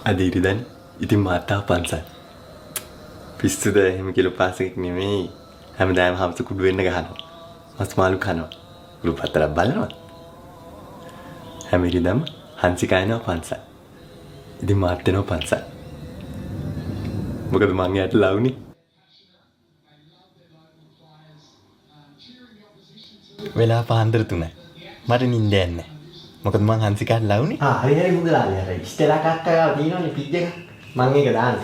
අද ඉරිදන් ඉතින් මාතාව පන්සල් පිස්සුද එහෙම කියලා පාසෙක් නෙමෙයි හැමදාම හවස කුඩු වෙන්න ගහනවා මස් මාළු කනවා ගෲප් හතරක් බලනවා හැම ඉරිදම හංසිකා යනවා පන්සල් ඉතින් මාත් යනවා පන්සල් මොකද මං යාට ලව්නේ වෙලා පාන්දර 3යි මට නිින්ද යන්නේ මොකද මං හංසිකාට ලව්නේ හරි හරි මුදලාලි අර ඉස්ටෙලා කක්කා තියෙනවනේ පිජ් එක මං ඒක දාන්න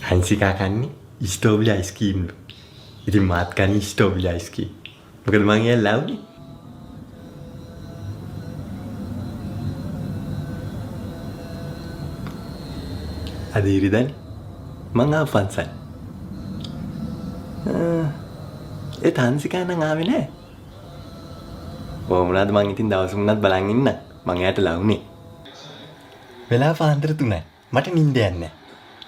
හංසිකා කන්නේ ස්ට්‍රෝබෙරි අයිස් ක්‍රීම් ඉතින් මාත් කන්නේ ස්ට්‍රෝබෙරි අයිස් ක්‍රීම් මොකද මං යාට ලව්නේ අද ඉරිදන් මං ආව පන්සල් ඒ හංසිකා නම් ආවේ නෑ මොනවාද මං ඉතින් දවස් මුණත් බලන් ඉන්න මං එයාට ලව්නේ වෙලා පාන්දර 3යි මට නිින්ද යන්නේ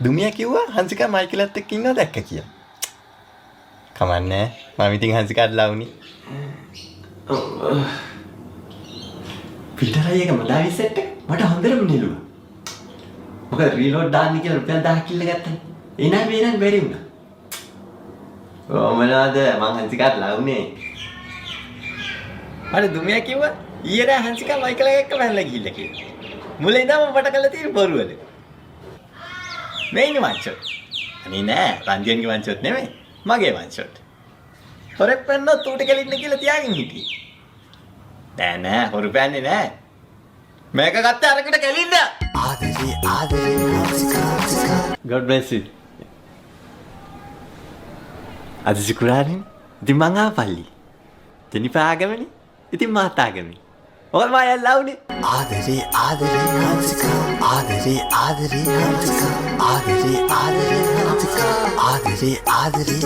දුමියා කිව්වා හංසිකා මයිකලත් එක්ක ඉන්නවා දැක්ක කියලා කමන්නේ මම ඉතින් හංසිකාට ලව්නේ ෆිල්ටර් එක මදාවි සෙට් එක මට හොඳටම නිලුවා මොකද රීලෝඩ් දාන්න කියලා රුපියල් 1000 කිල්ල ගත්තා එනයි මේනයි බැරි වුණා මොනවාද මං හංසිකාට ලව්නේ අර දුමියා කිව්වා ඊයේ රෑ හංසිකා මයිකල් එක්ක වැල්ලා ගිහිල්ලා කියලා. මුල ඉඳන්ම මට කළා තියෙන බොරුවල. මේ ඉන්නේ මංචොත්. අනේ නෑ රංජන්ගේ මංචොත් නෙමෙයි. මගේ මංචොත්. හොරෙක් පෙන්නොත් ඌට කෙලින්න කියලා තියාගෙන හිටියේ. නෑ හොරු පෑන්නේ නෑ. මේක ගත්ත අරකට කෙලින්න. ආදරේ හංසිකා. God bless you. අද සිකුරානේ ඉතින් මං ආපල්ලි. ජෙනිෆර් ආගමනේ ඉතින් මාත් ආගමනේ ඔය මා යල්ලාවුනේ ආදරේ හංසිකා ආදරේ හංසිකා ආදරේ හංසිකා ආදරේ හංසිකා ආදරේ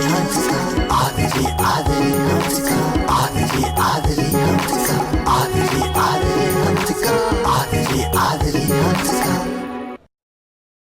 හංසිකා ආදරේ